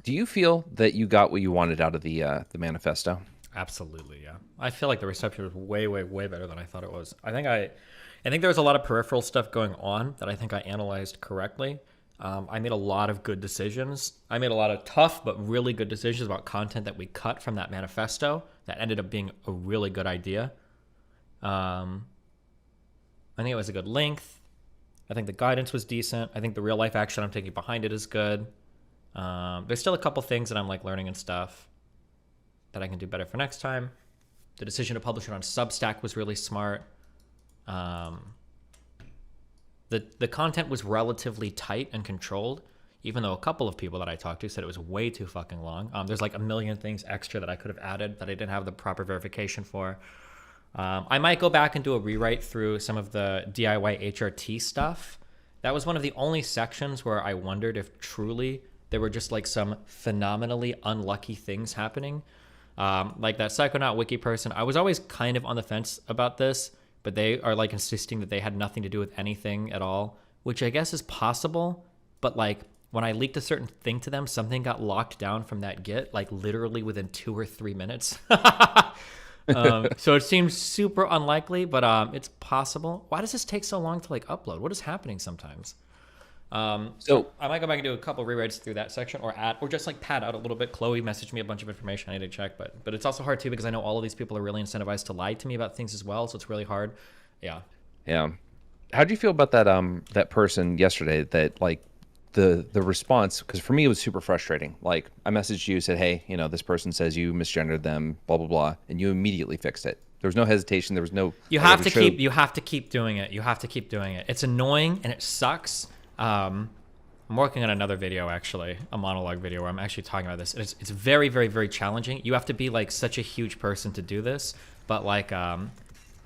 Do you feel that you got what you wanted out of the manifesto? Absolutely, yeah. I feel like the reception was way, way, way better than I thought it was. I think there was a lot of peripheral stuff going on that I think I analyzed correctly. I made a lot of good decisions. I made a lot of tough but really good decisions about content that we cut from that manifesto that ended up being a really good idea. Um, I think it was a good length. I think the guidance was decent. I think the real life action I'm taking behind it is good. There's still a couple things that I'm like learning and stuff that I can do better for next time. The decision to publish it on Substack was really smart. Um, the content was relatively tight and controlled, even though a couple of people that I talked to said it was way too fucking long. There's like a million things extra that I could have added that I didn't have the proper verification for. I might go back and do a rewrite through some of the DIY HRT stuff. That was one of the only sections where I wondered if truly there were just like some phenomenally unlucky things happening. Like that Psychonaut wiki person, I was always kind of on the fence about this, but they are like insisting that they had nothing to do with anything at all, which I guess is possible. But like when I leaked a certain thing to them, something got locked down from that Git, like literally within 2 or 3 minutes. So it seems super unlikely, but it's possible. Why does this take so long to like upload? What is happening sometimes? So So I might go back and do a couple rewrites through that section, or just like pad out a little bit. Chloe messaged me a bunch of information I need to check, but it's also hard too because I know all of these people are really incentivized to lie to me about things as well, so it's really hard. Yeah. yeah, how do you feel about that person yesterday that like the response? Because for me it was super frustrating. Like I messaged you, said, hey, this person says you misgendered them, blah blah blah, and you immediately fixed it. There was no hesitation. There was no. You Like, I have was to sure. keep you have to keep doing it. You have to keep doing it. It's annoying and it sucks. I'm working on another video actually, a monologue video where I'm actually talking about this. It's very, very, very challenging. You have to be like such a huge person to do this, but like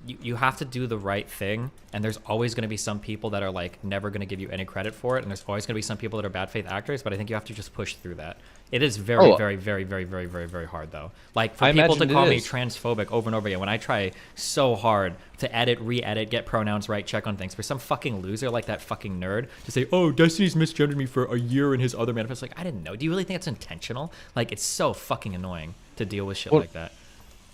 you have to do the right thing, and there's always going to be some people that are like never going to give you any credit for it, and there's always going to be some people that are bad faith actors, but I think you have to just push through that. It is very, Oh, very, very, very, very, very, very hard though. Like for I people to imagined it call me is. transphobic over and over again when I try so hard to edit, re-edit, get pronouns right, check on things, for some fucking loser like that fucking nerd to say, oh, Destiny's misgendered me for a year in his other manifest. Like, I didn't know. Do you really think it's intentional? Like, it's so fucking annoying to deal with shit Well, like that.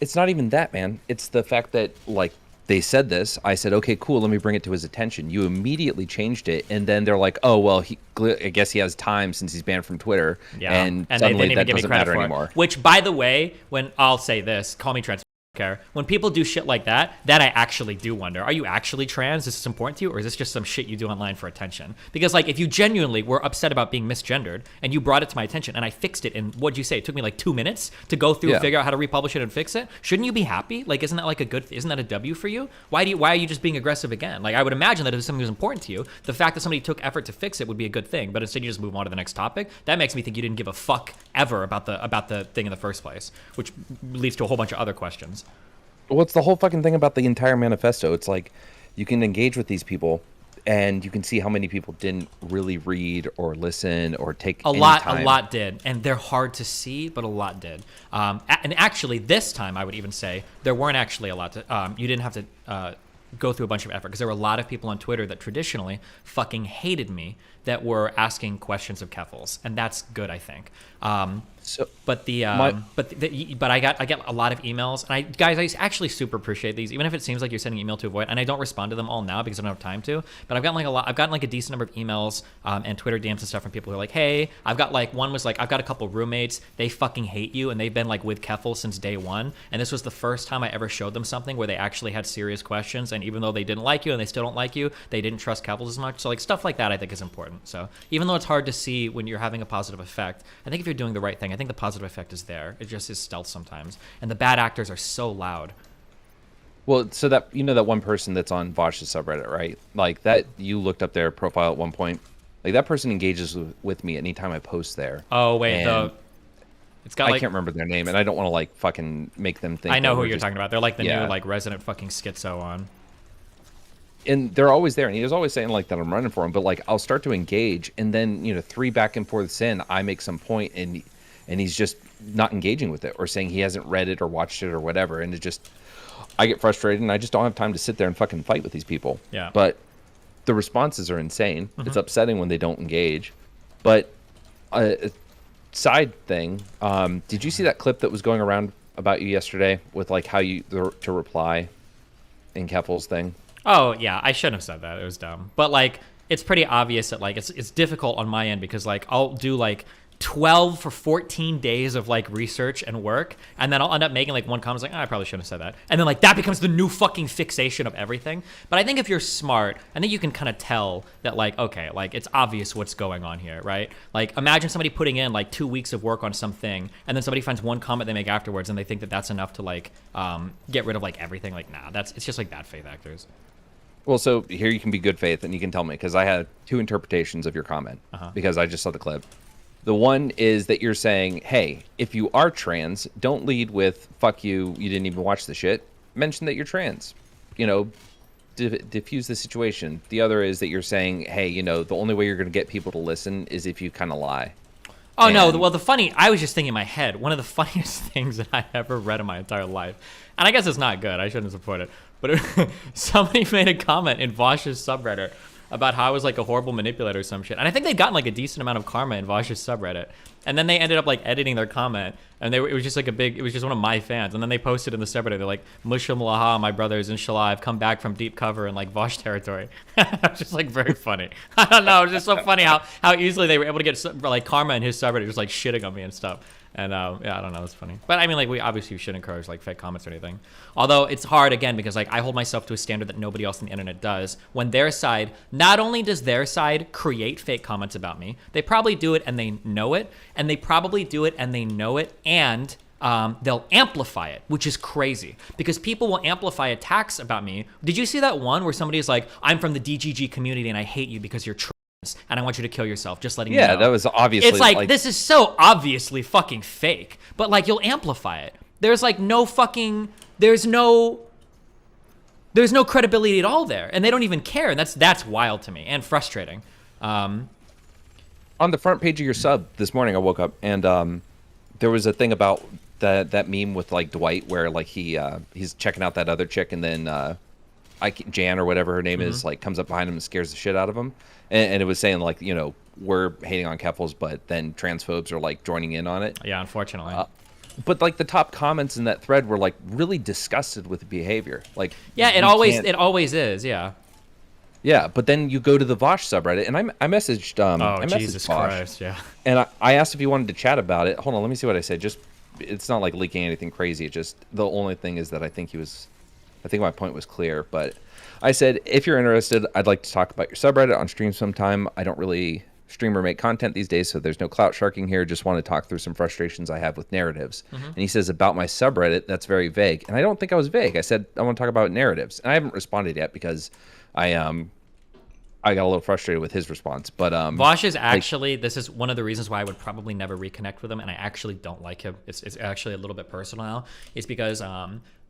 it's not even that, man. It's the fact that like they said this. I said, okay, cool. Let me bring it to his attention. You immediately changed it, and then they're like, oh well, I guess he has time since he's banned from Twitter, Yeah, and and they suddenly didn't even that give me doesn't credit matter for it. anymore. Which, by the way, when I'll say this, call me trans. Care. When people do shit like that, I actually do wonder: are you actually trans? Is this important to you, or is this just some shit you do online for attention? Because like, if you genuinely were upset about being misgendered and you brought it to my attention and I fixed it in, what'd you say? It took me like 2 minutes to go through and Yeah. figure out how to republish it and fix it. Shouldn't you be happy? Like, isn't that like a good? Isn't that a W for you? Why are you just being aggressive again? Like, I would imagine that if something was important to you, the fact that somebody took effort to fix it would be a good thing. But instead, you just move on to the next topic. That makes me think you didn't give a fuck ever about the thing in the first place, which leads to a whole bunch of other questions. Well, it's the whole fucking thing about the entire manifesto. It's like you can engage with these people, and you can see how many people didn't really read or listen or take any A time. lot did, and they're hard to see, but a lot did. And actually, this time I would even say there weren't actually a lot to. You didn't have to go through a bunch of effort because there were a lot of people on Twitter that traditionally fucking hated me that were asking questions of Keffals, and that's good, I think. So But the my but I get a lot of emails, and I actually super appreciate these, even if it seems like you're sending email to avoid. And I don't respond to them all now because I don't have time to. But I've gotten like a decent number of emails and Twitter DMs and stuff from people who are like, hey, I've got like one was like, I've got a couple roommates, they fucking hate you, and they've been like with Keffel since day one, and this was the first time I ever showed them something where they actually had serious questions, and even though they didn't like you and they still don't like you, they didn't trust Keffel as much. So like stuff like that I think is important. So even though it's hard to see when you're having a positive effect, I think if you're doing the right thing, I think the positive effect is there. It just is stealth sometimes. And the bad actors are so loud. Well, so that that one person that's on Vaush's subreddit, right? Like that you looked up their profile at one point. Like that person engages with me anytime I post there. Oh wait, And it's got I like, can't remember their name, and I don't want to like fucking make them think I know that who we're you're just talking about. They're like the new yeah. like resident fucking schizo on. And they're always there, and he was always saying like that I'm running for him, but like I'll start to engage, and then three back and forths in, I make some point, and he's just not engaging with it or saying he hasn't read it or watched it or whatever, and it just I get frustrated, and I just don't have time to sit there and fucking fight with these people. Yeah. But the responses are insane. It's upsetting when they don't engage, but side thing. Did you see that clip that was going around about you yesterday with like how you to reply in Keffals thing? Oh yeah, I shouldn't have said that. It was dumb. But like, it's pretty obvious that like it's difficult on my end because like I'll do like 12 for 14 days of like research and work, and then I'll end up making like one comment like, I probably shouldn't have said that, and then like that becomes the new fucking fixation of everything. But I think if you're smart, I think you can kind of tell that like, okay, like it's obvious what's going on here, right? Like imagine somebody putting in like 2 weeks of work on something, and then somebody finds one comment they make afterwards, and they think that that's enough to like get rid of like everything. Like nah, it's just like bad faith actors. Well, so here you can be good faith and you can tell me because I had two interpretations of your comment because I just saw the clip. The one is that you're saying, hey, if you are trans, don't lead with, fuck you, you didn't even watch the shit. Mention that you're trans. You know, diffuse the situation. The other is that you're saying, hey, you know, the only way you're going to get people to listen is if you kind of lie. Oh, and no, well, I was just thinking in my head, one of the funniest things that I ever read in my entire life, and I guess it's not good, I shouldn't support it, but somebody made a comment in Vaush's subreddit about how I was like a horrible manipulator or some shit. And I think they'd gotten like a decent amount of karma in Vaush's subreddit. And then they ended up like editing their comment, and it was just like it was just one of my fans. And then they posted in the subreddit, they're like, Mushum Laha, my brothers, inshallah, I've come back from deep cover in like Vaush territory. It was just like very funny. I don't know, it was just so funny how easily they were able to get like karma in his subreddit, just like shitting on me and stuff. And yeah, I don't know, it's funny. But I mean, like, we obviously should encourage like fake comments or anything. Although it's hard again because like I hold myself to a standard that nobody else on the internet does. When their side, not only does their side create fake comments about me, they probably do it and they know it, and they probably do it and they know it, and they'll amplify it, which is crazy because people will amplify attacks about me. Did you see that one where somebody's like, I'm from the DGG community and I hate you because you're and I want you to kill yourself, just letting you know. Yeah, that was obviously... It's like, this is so obviously fucking fake, but like, you'll amplify it. There's like no fucking... There's no credibility at all there, and they don't even care, and that's wild to me, and frustrating. On the front page of your sub this morning, I woke up, and there was a thing about that meme with like Dwight, where like he's checking out that other chick, and then Jan or whatever her name is, like comes up behind him and scares the shit out of him. And it was saying like, you know, we're hating on Keffals, but then transphobes are like joining in on it. Yeah, unfortunately. But like the top comments in that thread were like really disgusted with the behavior. Like, yeah, it always is. Yeah. Yeah, but then you go to the Vaush subreddit, and I messaged. I messaged Jesus Vaush, Christ! Yeah. And I asked if he wanted to chat about it. Hold on, let me see what I said. Just, it's not like leaking anything crazy. It just, the only thing is that I think my point was clear, but I said, if you're interested, I'd like to talk about your subreddit on stream sometime. I don't really stream or make content these days, so there's no clout sharking here. Just want to talk through some frustrations I have with narratives. And he says, about my subreddit, that's very vague. And I don't think I was vague. I said, I want to talk about narratives. And I haven't responded yet because I got a little frustrated with his response. But Vaush is actually, this is one of the reasons why I would probably never reconnect with him, and I actually don't like him. It's actually a little bit personal now. It's because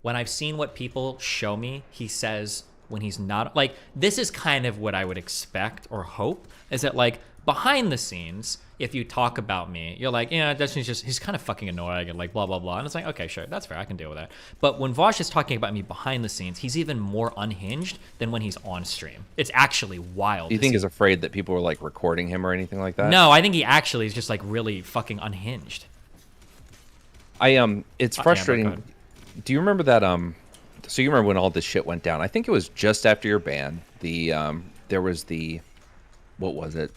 when I've seen what people show me, he says when he's not, like, this is kind of what I would expect or hope, is that, like, behind the scenes, if you talk about me, you're like, yeah, he's kind of fucking annoying and like blah, blah, blah. And it's like, okay, sure, that's fair, I can deal with that. But when Vaush is talking about me behind the scenes, he's even more unhinged than when he's on stream. It's actually wild. Do you think he's afraid that people are like recording him or anything like that? No, I think he actually is just like really fucking unhinged. It's frustrating. Do you remember that, so you remember when all this shit went down? I think it was just after your ban. There was what was it?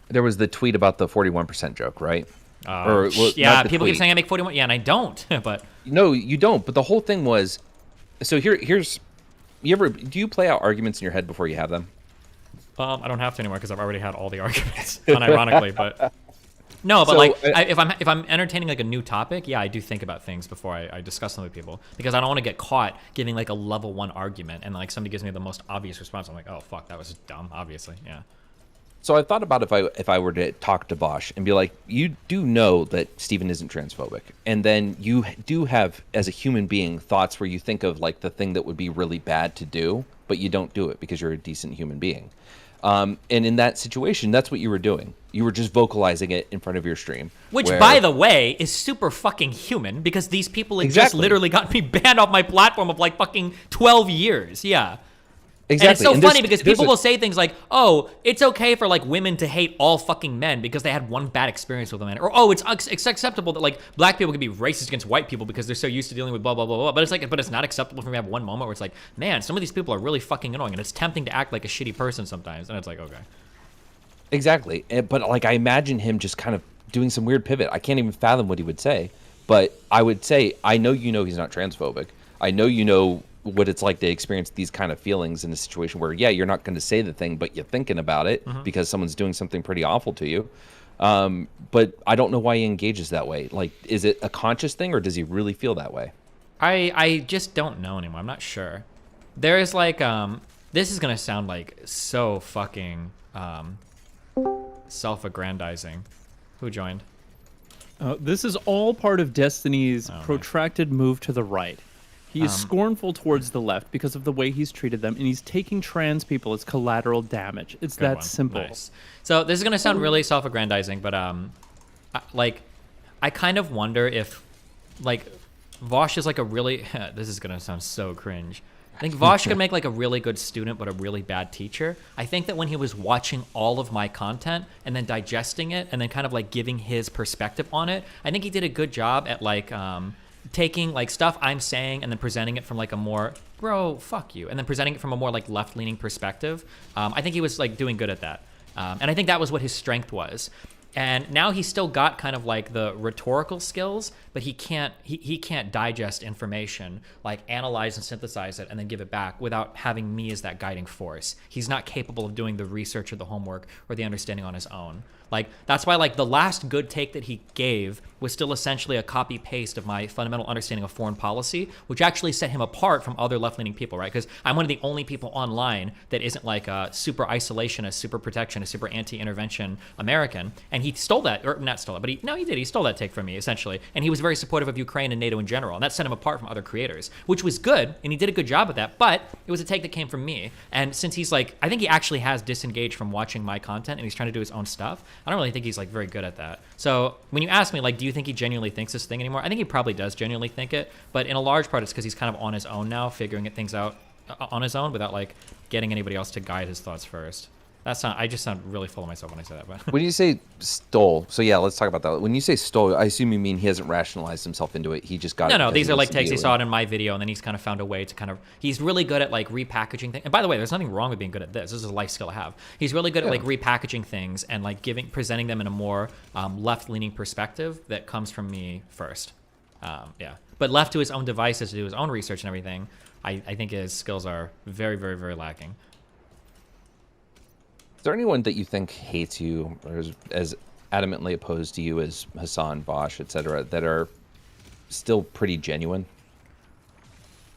There was the tweet about the 41% joke, right? Yeah, people keep saying I make 41. Yeah, and I don't. But no, you don't. But the whole thing was, so here's, do you play out arguments in your head before you have them? I don't have to anymore because I've already had all the arguments, unironically. But no, but so, like if I'm entertaining like a new topic, yeah, I do think about things before I discuss them with people because I don't want to get caught giving like a level 1 argument and like somebody gives me the most obvious response. I'm like, oh fuck, that was dumb. Obviously, yeah. So I thought about if I were to talk to Vaush and be like, you do know that Steven isn't transphobic, and then you do have, as a human being, thoughts where you think of like the thing that would be really bad to do, but you don't do it because you're a decent human being. And in that situation, that's what you were doing. You were just vocalizing it in front of your stream. Which, by the way, is super fucking human because these people just literally got me banned off my platform of like fucking 12 years. Yeah. And it's Exactly. so And funny because there's people will say things like, "Oh, it's okay for like women to hate all fucking men because they had one bad experience with a man," or "Oh, it's acceptable that like black people can be racist against white people because they're so used to dealing with blah blah blah blah." But it's like, but it's not acceptable for me to have one moment where it's like, man, some of these people are really fucking annoying, and it's tempting to act like a shitty person sometimes. And it's like, okay, Exactly. But like I imagine him just kind of doing some weird pivot. I can't even fathom what he would say. But I would say, I know he's not transphobic. I know what it's like to experience these kind of feelings in a situation where, yeah, you're not going to say the thing, but you're thinking about it because someone's doing something pretty awful to you. But I don't know why he engages that way. Like, is it a conscious thing or does he really feel that way? I just don't know anymore. I'm not sure. There is like this is gonna sound like so fucking self-aggrandizing. Who joined? This is all part of Destiny's protracted move to the right. He is scornful towards the left because of the way he's treated them, and he's taking trans people as collateral damage. It's Good that one. simple. Nice. So this is gonna sound really self-aggrandizing, but I kind of wonder if like Vaush is like a really this is gonna sound so cringe. I think Vaush could make like a really good student, but a really bad teacher. I think that when he was watching all of my content and then digesting it and then kind of like giving his perspective on it, I think he did a good job at like taking like stuff I'm saying and then presenting it from like a more bro fuck you and then presenting it from a more like left-leaning perspective. I think he was like doing good at that, and I think that was what his strength was. And now he's still got kind of like the rhetorical skills, but he can't digest information, like analyze and synthesize it and then give it back without having me as that guiding force. He's not capable of doing the research or the homework or the understanding on his own. Like that's why like the last good take that he gave was still essentially a copy paste of my fundamental understanding of foreign policy, which actually set him apart from other left-leaning people, right? Because I'm one of the only people online that isn't like a super isolationist, super protectionist, super anti-intervention American. And he stole that, or not stole it, but he did. He stole that take from me essentially, and he was very supportive of Ukraine and NATO in general, and that set him apart from other creators, which was good, and he did a good job of that. But it was a take that came from me, and since he's like, I think he actually has disengaged from watching my content, and he's trying to do his own stuff. I don't really think he's like very good at that. So when you ask me like, do you think he genuinely thinks this thing anymore? I think he probably does genuinely think it, but in a large part it's because he's kind of on his own now, figuring things out on his own without like getting anybody else to guide his thoughts first. I just sound really full of myself when I say that. But When you say stole, so yeah, let's talk about that. When you say stole, I assume you mean he hasn't rationalized himself into it. He just got it. No, because these he are was like takes he immediately- saw it in my video, and then he's kind of found a way to kind of. He's really good at like repackaging things. And by the way, there's nothing wrong with being good at this. This is a life skill I have. He's really good at like repackaging things and like presenting them in a more left-leaning perspective that comes from me first. Yeah, but left to his own devices to do his own research and everything, I think his skills are very, very, very lacking. Is there anyone that you think hates you or is as adamantly opposed to you as Hassan, Vaush, etc., that are still pretty genuine?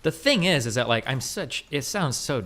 The thing is that like it sounds so,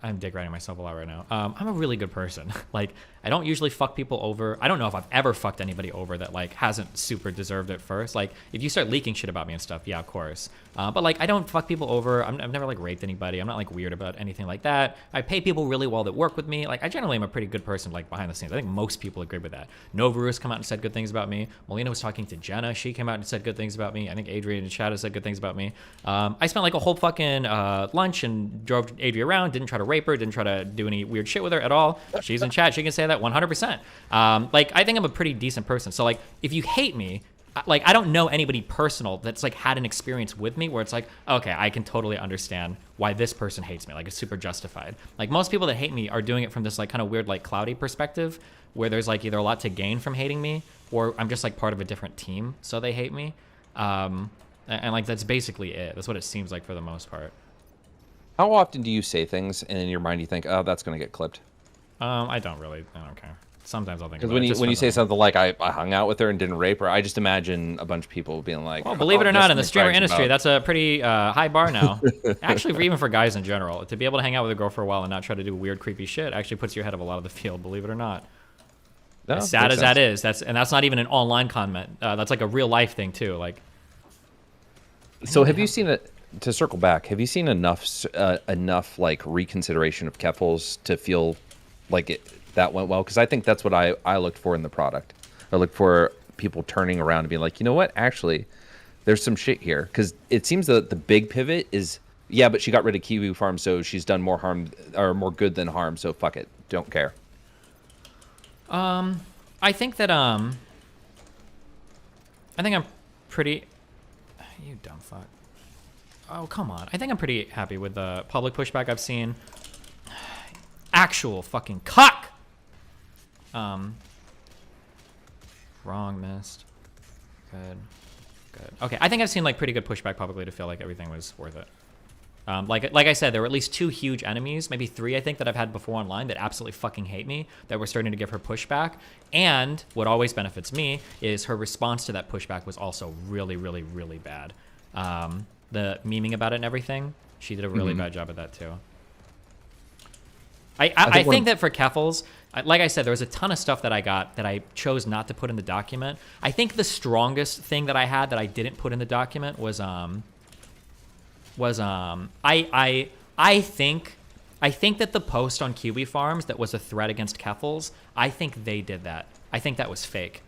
I'm dick riding myself a lot right now. I'm a really good person. Like I don't usually fuck people over. I don't know if I've ever fucked anybody over that like hasn't super deserved it first. Like if you start leaking shit about me and stuff, yeah, of course. But like I don't fuck people over. I've never like raped anybody. I'm not like weird about anything like that. I pay people really well that work with me. Like I generally am a pretty good person like behind the scenes. I think most people agree with that. Novaru's come out and said good things about me. Melina was talking to Jenna. She came out and said good things about me. I think Adrian and Chad has said good things about me. I spent like a whole fucking lunch and drove Adria around. Didn't try to rape her. Didn't try to do any weird shit with her at all. She's in chat. She can say that 100%. Like I think I'm a pretty decent person. So like if you hate me, like I don't know anybody personal that's like had an experience with me where it's like, okay, I can totally understand why this person hates me. Like it's super justified. Like most people that hate me are doing it from this like kind of weird like cloudy perspective where there's like either a lot to gain from hating me or I'm just like part of a different team, so they hate me. And like that's basically it. That's what it seems like for the most part. How often do you say things and in your mind you think, oh, that's going to get clipped? I don't care. Sometimes I'll think Because about it. when you say something like I hung out with her and didn't rape her, I just imagine a bunch of people being like, well, believe it or oh, not, in the this streamer brags industry, about- that's a pretty high bar now. Actually, even for guys in general, to be able to hang out with a girl for a while and not try to do weird, creepy shit actually puts you ahead of a lot of the field. Believe it or not. No, As sad makes as that sense. is, that's not even an online comment. That's like a real life thing too. Like, So have you seen it? To circle back, have you seen enough like reconsideration of Keffals to feel like that went well? Because I think that's what I looked for in the product. I looked for people turning around and being like, you know what, actually, there's some shit here. Because it seems that the big pivot is Yeah, but she got rid of Kiwi Farm, so she's done more harm or more good than harm. So fuck it, don't care. I think that I think I'm pretty. You dumb fuck. Oh come on! I think I'm pretty happy with the public pushback I've seen. Actual fucking cuck. Wrong missed. Good. Okay, I think I've seen like pretty good pushback publicly to feel like everything was worth it. Like I said, there were at least 2 huge enemies, maybe 3, I think, that I've had before online that absolutely fucking hate me, that were starting to give her pushback. And what always benefits me is her response to that pushback was also really, really, really bad. The memeing about it and everything, she did a really bad job at that too. I think that for Keffals, like I said, there was a ton of stuff that I got that I chose not to put in the document. I think the strongest thing that I had that I didn't put in the document was I think that the post on Kiwi Farms that was a threat against Keffals, I think they did that. I think that was fake.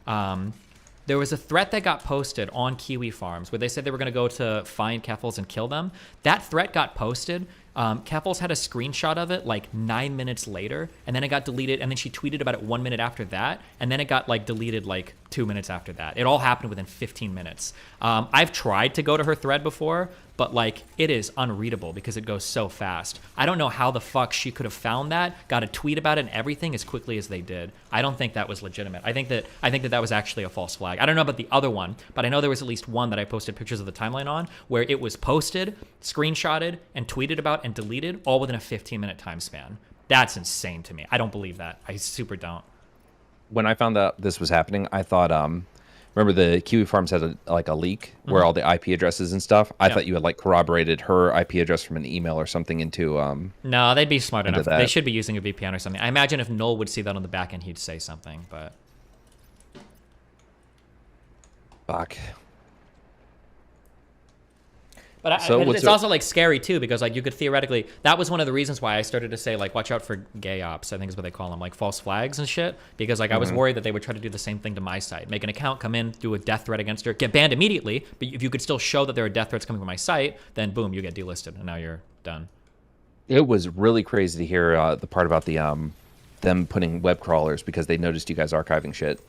There was a threat that got posted on Kiwi Farms where they said they were going to go to find Keffals and kill them. That threat got posted. Keffals had a screenshot of it like 9 minutes later, and then it got deleted, and then she tweeted about it 1 minute after that, and then it got like deleted like 2 minutes after that. It all happened within 15 minutes. I've tried to go to her thread before, but like it is unreadable because it goes so fast. I don't know how the fuck she could have found that, got a tweet about it and everything as quickly as they did. I don't think that was legitimate. I think that was actually a false flag. I don't know about the other one, but I know there was at least one that I posted pictures of the timeline on where it was posted, screenshotted, and tweeted about and deleted all within a 15-minute time span. That's insane to me. I don't believe that. I super don't. When I found out this was happening, I thought, remember the Kiwi Farms had a leak where all the IP addresses and stuff. I thought you had like corroborated her IP address from an email or something into. No, they'd be smart enough. That. They should be using a VPN or something. I imagine if Noel would see that on the back end, he'd say something. But fuck. But it's also like scary too, because like you could theoretically, that was one of the reasons why I started to say like watch out for gayops, I think is what they call them, like false flags and shit, because like I was worried that they would try to do the same thing to my site, make an account, come in, do a death threat against her, get banned immediately, but if you could still show that there are death threats coming from my site, then boom, you get delisted and now you're done. It was really crazy to hear the part about the them putting web crawlers because they noticed you guys archiving shit.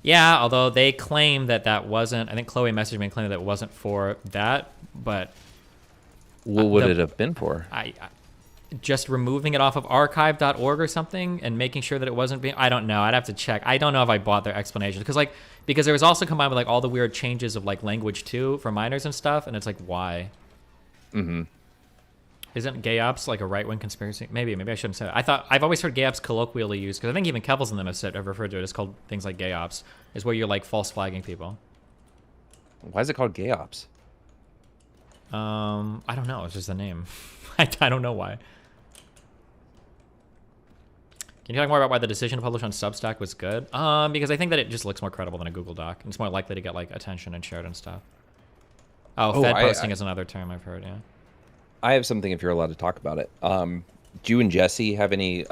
Yeah, although they claim that wasn't, I think Chloe messaged me and claimed that it wasn't for that, but what would it have been for? I just removing it off of archive.org or something and making sure that it wasn't being, I don't know, I'd have to check. I don't know if I bought their explanation because there was also combined with like all the weird changes of like language too for minors and stuff, and it's like why? Isn't gayops like a right-wing conspiracy? Maybe I shouldn't say that. I've always heard gayops colloquially used, because I think even Keffals and them have referred to it as called things like gayops, is where you're like false flagging people. Why is it called gayops? I don't know. It's just a name. I don't know why. Can you talk more about why the decision to publish on Substack was good? Because I think that it just looks more credible than a Google Doc. It's more likely to get like attention and shared and stuff. Fed posting is another term I've heard. Yeah. I have something if you're allowed to talk about it. Do you and Jesse have any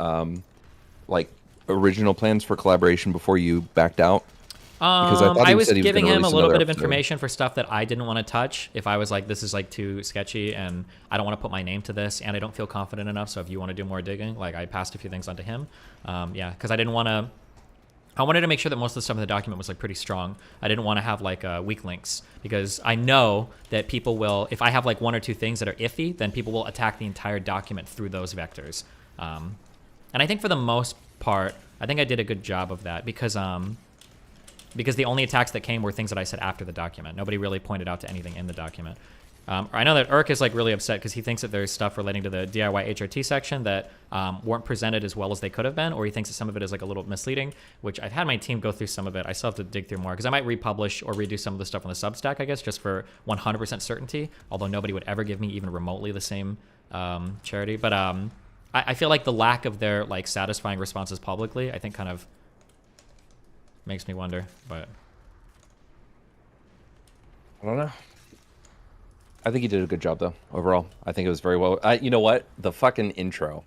like original plans for collaboration before you backed out? Because I was giving him a little bit of information for stuff that I didn't want to touch. If I was like, this is like too sketchy and I don't want to put my name to this and I don't feel confident enough. So if you want to do more digging, like I passed a few things on to him. Yeah, because I wanted to make sure that most of the stuff in the document was like pretty strong. I didn't want to have like weak links, because I know that people will, if I have like 1 or 2 things that are iffy, then people will attack the entire document through those vectors. And I think for the most part, I think I did a good job of that, because the only attacks that came were things that I said after the document. Nobody really pointed out to anything in the document. I know that Urk is like really upset because he thinks that there's stuff relating to the DIY HRT section that weren't presented as well as they could have been, or he thinks that some of it is like a little misleading, which I've had my team go through some of it. I still have to dig through more, because I might republish or redo some of the stuff on the Substack, I guess, just for 100% certainty, although nobody would ever give me even remotely the same charity. But I feel like the lack of their like satisfying responses publicly, I think kind of makes me wonder, but I don't know. I think he did a good job though. Overall, I think it was very well. You know what? The fucking intro.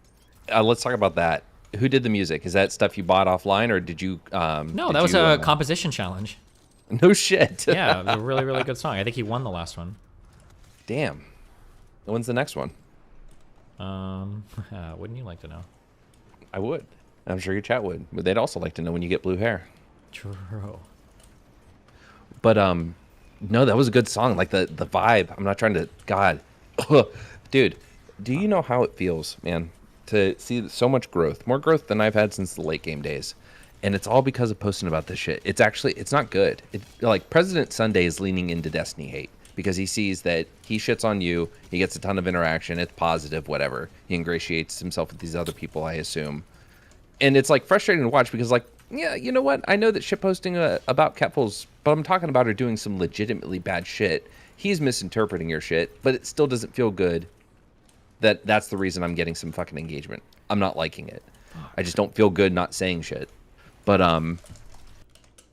Let's talk about that. Who did the music? Is that stuff you bought offline, or did you? No, that was a composition challenge. No shit. Yeah, it was a really, really good song. I think he won the last one. Damn. When's the next one? Wouldn't you like to know? I would. I'm sure your chat would. But they'd also like to know when you get blue hair. True. But no, that was a good song. Like the vibe. I'm not trying to. God, dude, do you know how it feels, man, to see so much growth, more growth than I've had since the late game days, and it's all because of posting about this shit. It's not good. Like President Sunday is leaning into Destiny hate because he sees that he shits on you, he gets a ton of interaction, it's positive, whatever. He ingratiates himself with these other people, I assume, and it's like frustrating to watch because like. Yeah, you know what? I know that shitposting about Keffals, but I'm talking about her doing some legitimately bad shit. He's misinterpreting your shit, but it still doesn't feel good that's the reason I'm getting some fucking engagement. I'm not liking it. I just don't feel good not saying shit. But I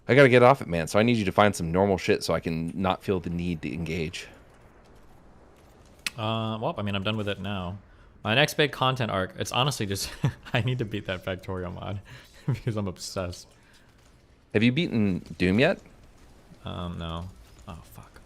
gotta get off it, man. So I need you to find some normal shit so I can not feel the need to engage. Well, I mean, I'm done with it now. My next big content arc, it's honestly just, I need to beat that Factorio mod because I'm obsessed. Have you beaten Doom yet? No. Oh, fuck.